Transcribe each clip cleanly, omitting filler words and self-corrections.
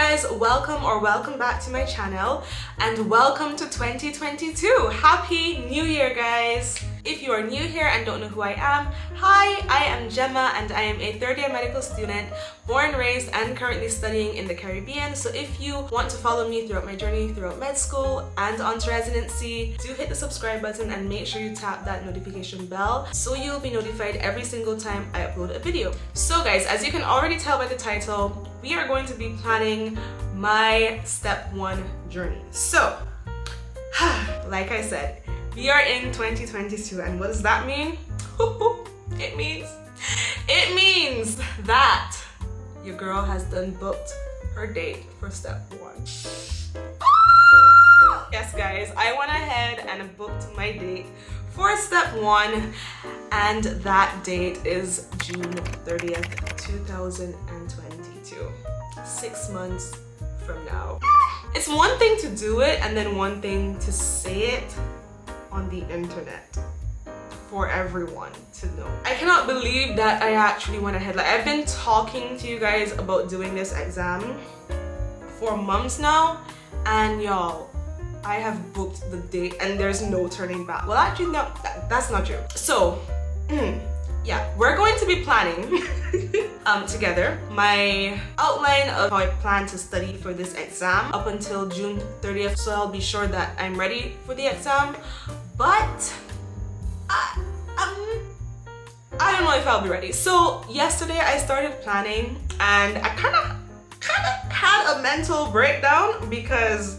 guys, welcome back to my channel and welcome to 2022. Happy New Year, guys. If you are new here and don't know who I am, hi, I am Gema and I am a third-year medical student, born, raised, and currently studying in the Caribbean. So if you want to follow me throughout my journey throughout med school and onto residency, do hit the subscribe button and make sure you tap that notification bell so you'll be notified every single time I upload a video. So guys, as you can already tell by the title, we are going to be planning my step 1 journey. So, like I said, we are in 2022, and what does that mean? It means that your girl has done booked her date for step 1. Yes guys, I went ahead and booked my date for step 1, and that date is June 30th, 2022. 6 months from now. It's one thing to do it and then one thing to say it on the internet for everyone to know. I cannot believe that I actually went ahead. Like, I've been talking to you guys about doing this exam for months now, and y'all, I have booked the date and there's no turning back. Well, actually, no, that's not true. So, yeah, we're going to be planning together my outline of how I plan to study for this exam up until June 30th, so I'll be sure that I'm ready for the exam. But I don't know if I'll be ready. So yesterday I started planning and I kind of had a mental breakdown because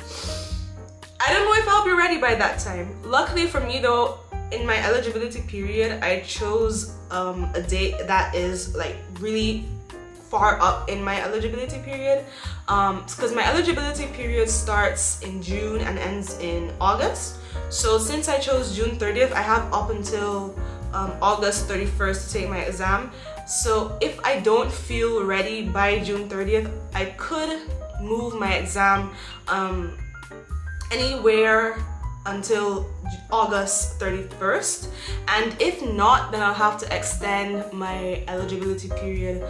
I don't know if I'll be ready by that time. Luckily for me though, in my eligibility period, I chose a date that is like really far up in my eligibility period, because my eligibility period starts in June and ends in August. So since I chose June 30th, I have up until August 31st to take my exam. So if I don't feel ready by June 30th, I could move my exam anywhere until August 31st, and if not, then I'll have to extend my eligibility period,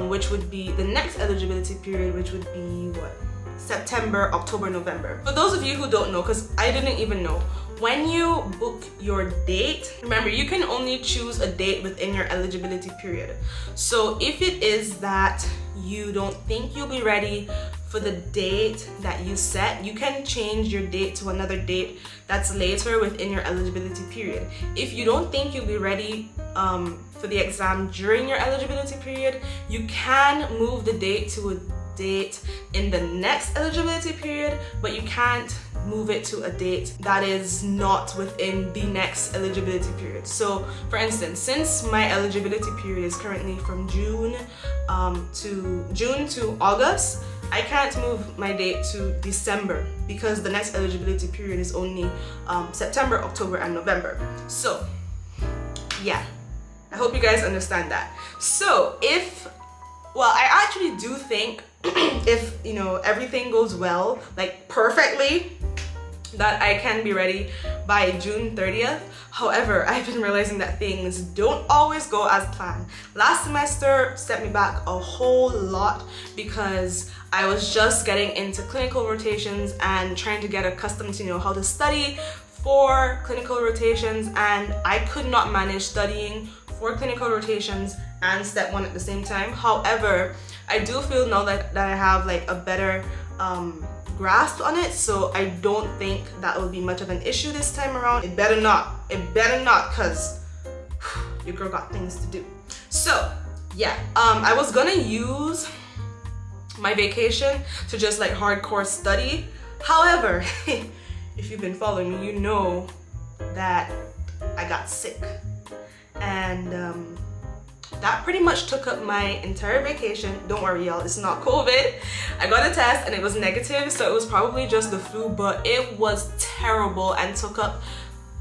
which would be the next eligibility period, which would be what? September, October, November. For those of you who don't know, because I didn't even know, when you book your date, remember you can only choose a date within your eligibility period. So if it is that you don't think you'll be ready for the date that you set, you can change your date to another date that's later within your eligibility period. If you don't think you'll be ready for the exam during your eligibility period, you can move the date to a date in the next eligibility period, but you can't move it to a date that is not within the next eligibility period. So for instance, since my eligibility period is currently from June to August, I can't move my date to December because the next eligibility period is only September, October, and November. So yeah, I hope you guys understand that. So I actually do think if, you know, everything goes well, like perfectly, that I can be ready by June 30th. However, I've been realizing that things don't always go as planned. Last semester set me back a whole lot because I was just getting into clinical rotations and trying to get accustomed to, you know, how to study for clinical rotations, and I could not manage studying for clinical rotations and step 1 at the same time. However, I do feel now that I have like a better grasp on it, so I don't think that will be much of an issue this time around. It better not, because your girl got things to do. So yeah, I was gonna use my vacation to just like hardcore study. However, if you've been following me, you know that I got sick, and that pretty much took up my entire vacation. Don't worry y'all, it's not COVID. I got a test and it was negative, so it was probably just the flu, but it was terrible and took up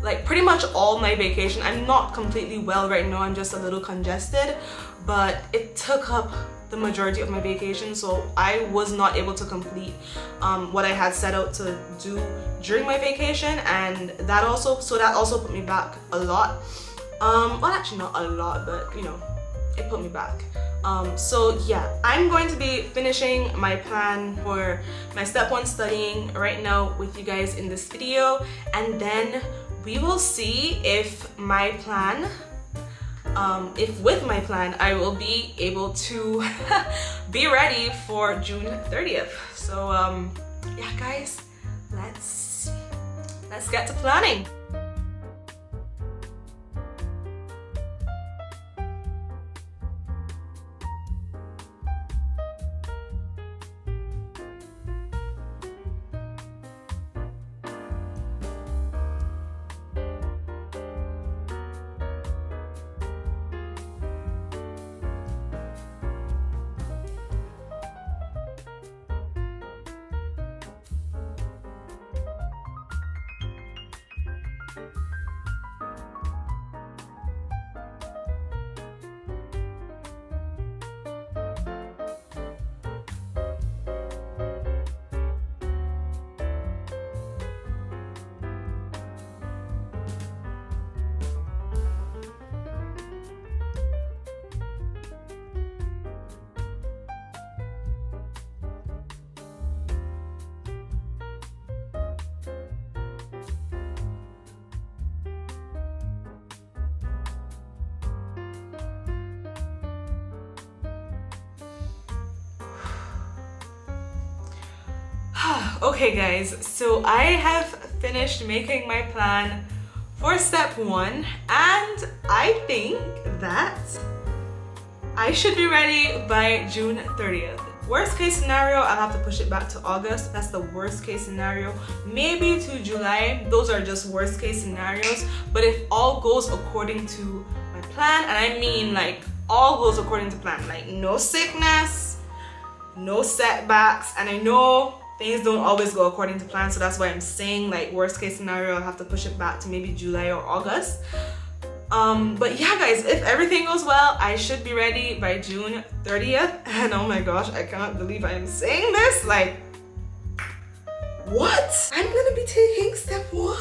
like pretty much all my vacation. I'm not completely well right now, I'm just a little congested, but it took up the majority of my vacation, so I was not able to complete what I had set out to do during my vacation, and that also put me back a lot. Well, actually not a lot, but you know, it put me back. So yeah, I'm going to be finishing my plan for my step 1 studying right now with you guys in this video, and then we will see if my plan, if with my plan I will be able to be ready for June 30th. So yeah guys, let's get to planning. Okay guys, so I have finished making my plan for step 1, and I think that I should be ready by June 30th. Worst case scenario, I'll have to push it back to August. That's the worst case scenario. Maybe to July. Those are just worst case scenarios. But if all goes according to my plan, and I mean like all goes according to plan, like no sickness, no setbacks, and I know things don't always go according to plan, so that's why I'm saying like worst case scenario I'll have to push it back to maybe July or August. But yeah guys, if everything goes well, I should be ready by June 30th. And oh my gosh, I can't believe I am saying this. Like, what? I'm gonna be taking step 1?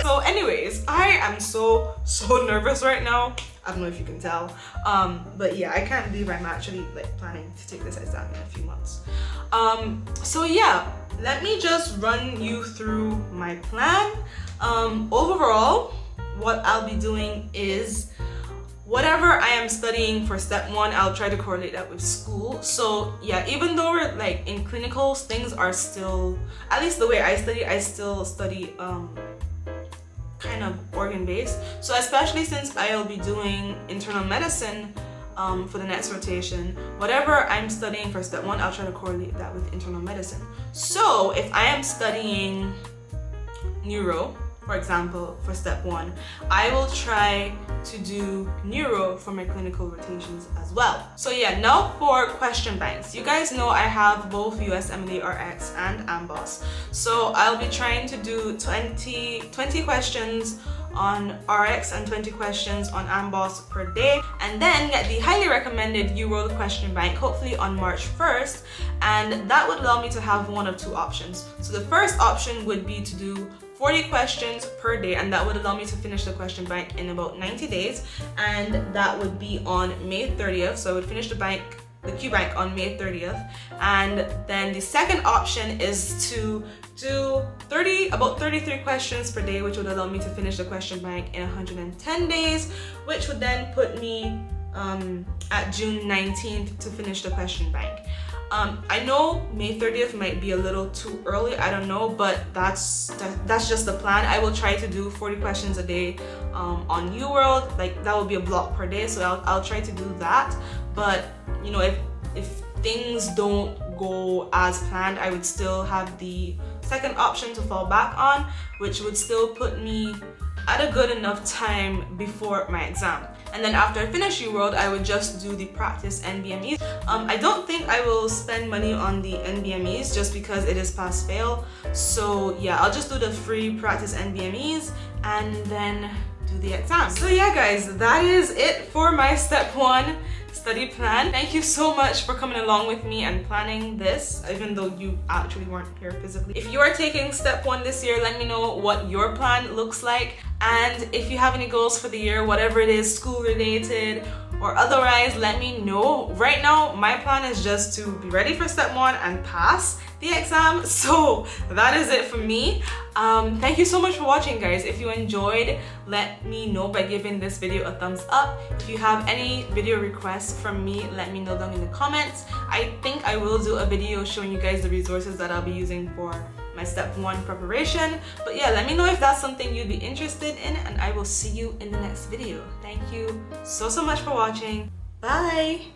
So anyways, I am so nervous right now. I don't know if you can tell, but yeah, I can't believe I'm actually like planning to take this exam in a few months. So yeah, let me just run you through my plan. Overall, what I'll be doing is whatever I am studying for step 1, I'll try to correlate that with school. So yeah, even though we're like in clinicals, things are still, at least the way I still study kind of organ-based. So especially since I'll be doing internal medicine for the next rotation, whatever I'm studying for step 1, I'll try to correlate that with internal medicine. So if I am studying neuro, for example, for step 1, I will try to do neuro for my clinical rotations as well. So yeah, now for question banks. You guys know I have both USMLE RX and AMBOSS. So I'll be trying to do 20 questions on RX and 20 questions on AMBOSS per day, and then get the highly recommended UWorld question bank hopefully on March 1st, and that would allow me to have one of 2 options. So the first option would be to do 40 questions per day, and that would allow me to finish the question bank in about 90 days, and that would be on May 30th. So I would finish the Q bank on May 30th, and then the second option is to do about 33 questions per day, which would allow me to finish the question bank in 110 days, which would then put me at June 19th to finish the question bank. I know May 30th might be a little too early, I don't know, but that's just the plan. I will try to do 40 questions a day on UWorld. Like, that will be a block per day, so I'll try to do that. But you know, if things don't go as planned, I would still have the second option to fall back on, which would still put me at a good enough time before my exam. And then after I finish UWorld, I would just do the practice NBMEs. I don't think I will spend money on the NBMEs just because it is pass fail. So yeah, I'll just do the free practice NBMEs and then do the exam. So yeah guys, that is it for my step 1 study plan. Thank you so much for coming along with me and planning this, even though you actually weren't here physically. If you are taking step 1 this year, let me know what your plan looks like. And if you have any goals for the year, whatever it is, school related or otherwise, let me know. Right now, my plan is just to be ready for step 1 and pass the exam. So that is it for me. Thank you so much for watching, guys. If you enjoyed, let me know by giving this video a thumbs up. If you have any video requests from me, let me know down in the comments. I think I will do a video showing you guys the resources that I'll be using for my step 1 preparation. But yeah, let me know if that's something you'd be interested in, and I will see you in the next video. Thank you so much for watching. Bye.